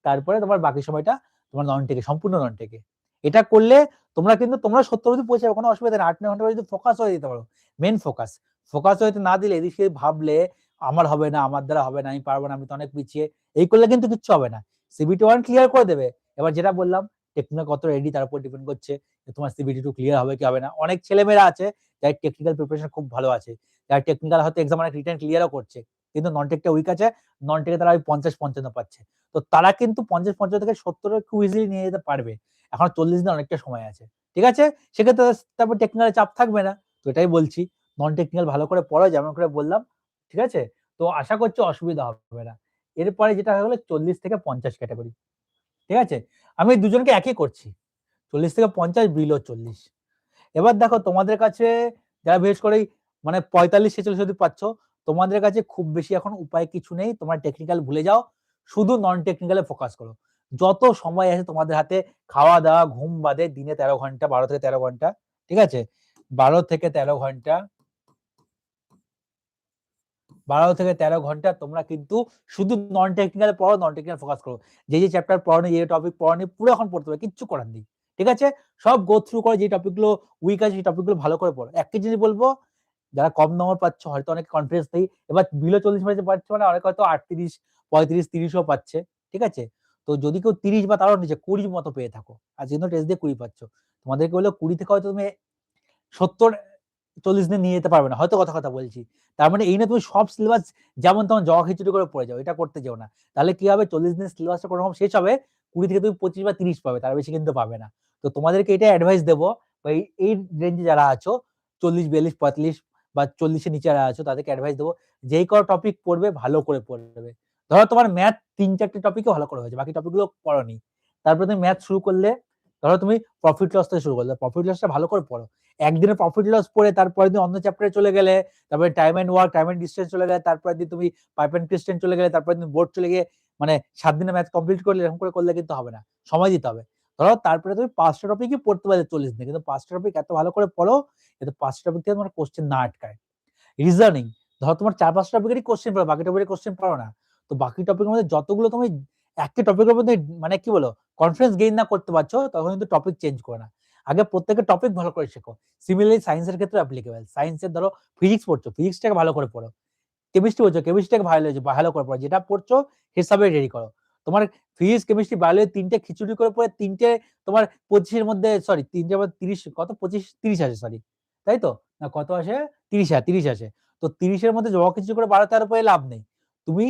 তারপরে তোমার বাকি সময়টা তোমার নন টেকে, সম্পূর্ণ নন টেকে। এটা করলে তোমরা কিন্তু তোমরা ৭০ অবধি পৌঁছে যাবে, কোনো অসুবিধা নেই। ৮-৯ ঘন্টা যদি ফোকাস হয়ে দিতে পারো, মেন ফোকাস হয়ে না দিলে এদিকে ভাবলে আমার হবে না, আমার দ্বারা হবে না, আমি পারবো না, আমি তো অনেক পিছিয়ে, এই করলে কিন্তু কিচ্ছু হবে না। সিবিটি 1 ক্লিয়ার করে দেবে। এবার যেটা বললাম টেকনিক্যাল কত রেডি তার উপর ডিপেন্ড করছে যে তোমার সিবিটি 2 ক্লিয়ার হবে কি হবে না। অনেক ছেলেমেয়েরা আছে যার টেকনিক্যাল প্রিপারেশন খুব ভালো আছে, যার টেকনিক্যাল হয়তো এক্সাম অনেক রিটেন ক্লিয়ারও করছে, কিন্তু নন টেকটা উইক আছে, নন টেকে তারা ওই ৫০-৫৫ পাচ্ছে। তো তারা কিন্তু ৫০-৫৫ থেকে ৭০ খুব ইজিলি নিয়ে যেতে পারবে। এখন ৪০ দিন অনেকটা সময় আছে, ঠিক আছে? সেক্ষেত্রে তারপর টেকনিক্যাল চাপ থাকবে না। তো এটাই বলছি, নন টেকনিক্যাল ভালো করে পড়ো যেমন করে বললাম, ঠিক আছে? তো আশা করছি অসুবিধা হবে না। এরপরে যেটা হয়ে গেল ৪০ থেকে ৫০ ক্যাটাগরি, ঠিক আছে? আমি দুজনকে একই করছি, ৪০ থেকে ৫০, বিলো ৪০। এবার দেখো তোমাদের কাছে যারা বিশেষ করে মানে ৪৫-৪৬ যদি পাচ্ছ, তোমাদের কাছে খুব বেশি এখন উপায় কিছু নেই, তোমরা টেকনিক্যাল ভুলে যাও, শুধু নন টেকনিক্যালে ফোকাস করো। যত সময় আছে তোমাদের হাতে, খাওয়া দাওয়া ঘুম বাদে দিনে ১৩ ঘন্টা, ১২ থেকে ১৩ ঘন্টা, ঠিক আছে? ১২ থেকে ১৩ ঘন্টা, ১২ থেকে ১৩ ঘন্টা তোমরা কিন্তু শুধু নন টেকনিক্যাল পড়ো, নন টেকনিক্যাল ফোকাস করো। যে চ্যাপ্টার পড়োনি, যে টপিক পড়োনি পুরো এখন পড়তে হবে, কিচ্ছু করার নেই, ঠিক আছে? সব গো থ্রু করো, যে টপিকগুলো উইক আছে সেই টপিকগুলো ভালো করে পড়ো। একটা জিনিস বলবো, যারা কম নম্বর পাচ্ছ হয়তো অনেক কনফিডেন্স নেই, এবার বিলো ৪০ পাচ্ছে মানে অনেক হয়তো ৩৮, ৩৫, ৩০ও পাচ্ছে, ঠিক আছে? তো যদি কেউ ৩০ বা তারও নিচে ২০ মতো পেয়ে থাকো, আর কিন্তু টেস্ট দিয়ে ২০ পাচ্ছ, তোমাদেরকে বললো ২০ থেকে হয়তো তুমি ৭০-৪০ দিন নিয়ে যেতে পারবে না, হয়তো কথা বলছি। তার মানে এই না তুমি সব সিলেবাস যেমন তেমন জগা খিচুড়ি করে পড়ে যাও, এটা করতে যেও না। তাহলে কি হবে, ৪০ দিনের সিলেবাসটা কোনো রকম শেষ হবে, ২০ থেকে তুমি ২৫ বা ৩০ পাবে, তার বেশি কিন্তু পাবে না। তো তোমাদেরকে এটা অ্যাডভাইস দেবো, বা এই রেঞ্জে যারা আছো ৪০, ৪২, ৪৫ বা ৪০ এর নিচে যারা আছো তাদেরকে অ্যাডভাইস দেবো, যেই কটা টপিক পড়বে ভালো করে পড়বে। ধরো তোমার ম্যাথ ৩-৪ টে টপিকে ভালো করে হয়েছে, বাকি টপিকগুলো পড়োনি। তারপরে তুমি ম্যাথ শুরু করলে, ধরো তুমি প্রফিট লস থেকে শুরু করলে, প্রফিট লসটা ভালো করে পড়ো। একদিনে প্রফিট লস পড়ে তারপরের দিন অন্য চ্যাপ্টারে চলে গেলে, তারপরে time and work, time and distance চলে গেলে, তারপরের দিন তুমি পাইপ এন্ড পিস্টন চলে গেলে, তারপরের দিন বোর্ড চলে গিয়ে মানে ৭ দিনে ম্যাথ কমপ্লিট করলে, এরকম করে করলে কিন্তু হবে না, সময় দিতে হবে। ধরো তারপরে তুমি ৫টা টপিকই পড়তে পারলে ৪০ দিনে, কিন্তু ৫টা টপিক এত ভালো করে পড়ো যাতে ৫টা টপিক থেকে তোমার কোশ্চেন না আটকায়। রিজনিং, ধরো তোমার ৪-৫টা টপিকেরই কোশ্চেন পড়ো, বাকি টপিকের কোশ্চেন পড়ো না। তো বাকি টপিকের মধ্যে যতগুলো তুমি একটা টপিকের মধ্যে মানে কি বলো কনফিডেন্স গেইন না করতে পারছো, তখন কিন্তু টপিক চেঞ্জ করো না। আগে প্রত্যেকটা টপিক ভালো করে শেখো। সিমিলারলি সায়েন্সের ক্ষেত্রে অ্যাপ্লিকেবল। সায়েন্সের ধরো ফিজিক্স পড়ছো, ফিজিক্সটাকে ভালো করে পড়ো। কেমিস্ট্রি পড়ছো, কেমিস্ট্রিটাকে ভালো করে পড়ো। যেটা পড়ছো হিসাবে রেডি করো। তোমার ফিজিক্স, কেমিস্ট্রি, বায়োলজি ৩ টে খিচুড়ি করে পড়ে ৩ টে তোমার ২৫ এর মধ্যে, সরি ৩ টে আবার ৩০ কত ২৫ ৩০ আসে, সরি তাই তো? না কত আসে? ৩০ আসে। তো ৩০ এর মধ্যে জমা খিচুড়ি করে ১২-১৩ পেয়ে লাভ নেই। তুমি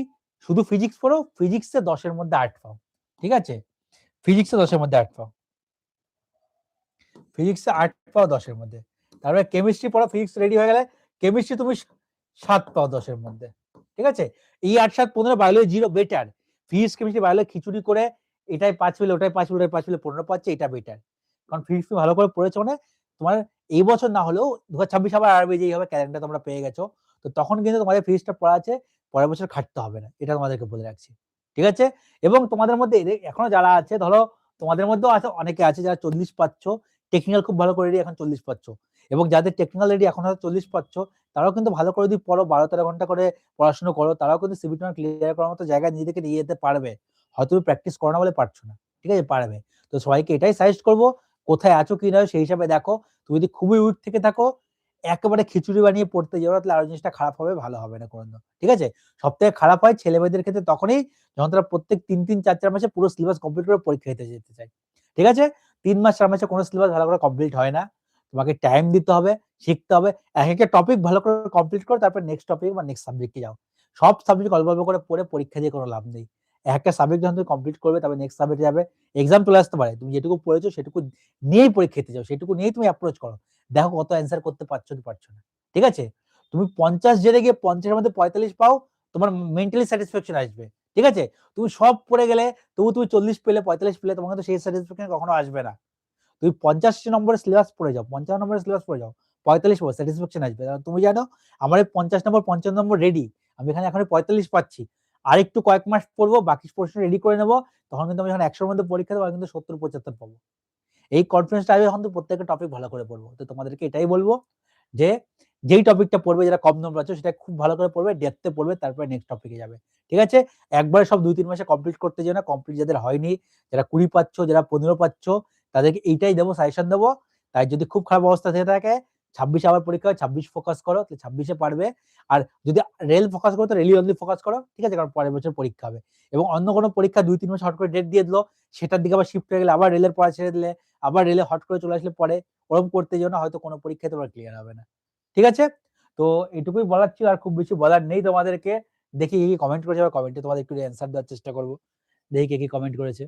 শুধু ফিজিক্স পড়ো, ফিজিক্সে ১০ এর মধ্যে ৮ পাও। ঠিক আছে? ফিজিক্সে ১০ এর মধ্যে ৮ পাও। ফিজিক্সে ৮ পাও ১০ এর মধ্যে। তারপরে কেমিস্ট্রি পড়ো, ফিজিক্স রেডি হয়ে গেলে কেমিস্ট্রি তুমি ৭ পাও ১০ এর মধ্যে। ঠিক আছে? এই ৮, ৭, ১৫ biology 0 better. Physics, chemistry, biology খিচুড়ি করে এটাই ৫ পেলে, ওটাই ৫ পেলে, ওটাই ৫ পেলে ১৫ পাচ্ছে, এটা বেটার। কারণ ফিজিক্স তুমি ভালো করে পড়েছো মানে তোমার এই বছর না হলেও ২০২৬ আবার আরবি যেই হবে ক্যালেন্ডার তোমরা পেয়ে গেছো। তো তখন কিন্তু তোমাদের ফিজিক্সটা পড়া আছে, পরের বছর খাটতে হবে না। এটা তোমাদেরকে বলে রাখছি। ঠিক আছে? এবং তোমাদের মধ্যে এখনো যারা আছে, ধরো তোমাদের মধ্যেও আছে, অনেকে আছে যারা ৪০ পাচ্ছ, টেকনিক্যাল খুব ভালো করে এখন ৪০ পাচ্ছ। এবং যাদের টেকনিক্যাল রেডি এখন হয়তো 40 পাচ্ছ, তারাও কিন্তু ভালো করে যদি পড়ো, 12-13 ঘন্টা করে পড়াশোনা করো, তারাও কিন্তু সিবিটি ক্লিয়ার করার মতো জায়গায় নিজেদেরকে নিয়ে যেতে পারবে। হয়তো তুমি প্র্যাকটিস করো না বলে পারছো না। ঠিক আছে? পারবে। তো সবাইকে এটাই সাজেস্ট করব, কোথায় আছো কি নয় সেই হিসাবে দেখো। তুমি যদি খুবই উইক থেকে থাকো, একেবারে খিচুড়ি বানিয়ে পড়তে যাও, তাহলে আরো জিনিসটা খারাপ হবে, ভালো হবে না কোনদিনও। ঠিক আছে? সবথেকে খারাপ হয় ছেলেমেয়েদের ক্ষেত্রে তখনই, যখন তারা প্রত্যেক ৩, ৪ মাসে পুরো সিলেবাস কমপ্লিট করে পরীক্ষা দিতে যেতে চায়। ঠিক আছে? ৩ মাস ৪ মাসে কোনো সিলেবাস ভালো করে কমপ্লিট হয় না। তোমাকে টাইম দিতে হবে, শিখতে হবে। একেকটা টপিক ভালো করে কমপ্লিট করো, তারপর নেক্সট টপিক বা নেক্সট সাবজেক্টে যাও। সব সাবজেক্ট অল্প, অল্প করে পড়ে পরীক্ষা দিয়ে কোনো লাভ নেই। একটা সাবজেক্ট যখন তুমি কমপ্লিট করবে, তারপর নেক্সট সাবজেক্টে যাবে। এক্সাম চলে আসতে পারে। তুমি যেটুকু পড়েছো সেটুকু নিয়েই পরীক্ষা দিতে যাও। সেটুকু নিয়েই তুমি অ্যাপ্রোচ করো। দেখো কত অ্যান্সার করতে পারছো কি পারছো না। ঠিক আছে? তুমি 50 জেনে গিয়ে 50 এর মধ্যে 45 পাও, তোমার মেন্টালি স্যাটিসফ্যাকশন আসবে। ঠিক আছে? তুমি সব পড়ে গেলে, তবু তুমি 40 পেলে, 45 পেলে, তোমার কিন্তু সেই স্যাটিসফ্যাকশন কখনো আসবে না। তুমি 50 নম্বরের সিলেবাস পড়ে যাও, 55 নম্বরের সিলেবাস পড়ে যাও, 45 পাবো, স্যাটিসফ্যাকশন আসবে। কারণ তুমি জানো আমার এই 50 নম্বর 55 নম্বর রেডি। আমি এখানে এখন 45 পাচ্ছি। আরেকটু কয়েক মাস পড়বো, বাকি পোরশন রেডি করে নেব। তখন কিন্তু আমি যখন 100 এর মধ্যে পরীক্ষা দেবো, আমি কিন্তু 70-75 পাবো। এই কনফিডেন্সটা আসবে যখন তুমি প্রত্যেকটা টপিক ভালো করে পড়বো। তো তোমাদেরকে এটাই বলবো যে, যেই টপিকটা পড়বে, যেটা কম নম্বর আছে, সেটা খুব ভালো করে পড়বে, ডেপথে পড়বে, তারপরে নেক্সট টপিকে যাবে। ঠিক আছে? একবারে সব 2-3 মাসে কমপ্লিট করতে যেও না। কমপ্লিট যাদের হয়নি, যারা 20 পাচ্ছ, যারা 15 পাচ্ছ, তাদেরকে এইটাই দেবো, সাজেশন দেবো। তাই যদি খুব খারাপ অবস্থা থেকে থাকে, 26 আবার পরীক্ষা হয়, 26 ফোকাস করো, তাহলে 26 এ পারবে। আর যদি রেল ফোকাস করো, তো রেলই অনলি ফোকাস করো। ঠিক আছে? কারণ পরের বছর পরীক্ষা হবে। এবং অন্য কোনো পরীক্ষা 2-3 মাস হট করে ডেট দিয়ে দিল, সেটার দিকে আবার শিফট হয়ে গেলে, আবার রেলের পড়া ছেড়ে দিলে, আবার রেলে হট করে চলে আসলে পরে, ওরকম করতে যেও না, হয়তো কোনো পরীক্ষায় তোমার ক্লিয়ার হবে না। ঠিক আছে? তো এটুকুই বলার ছিল, আর খুব বেশি বলার নেই তোমাদেরকে। দেখি কি কমেন্ট করেছে, আবার কমেন্টে তোমাদের একটু অ্যান্সার দেওয়ার চেষ্টা করব। দেখি কে কি কমেন্ট করেছে।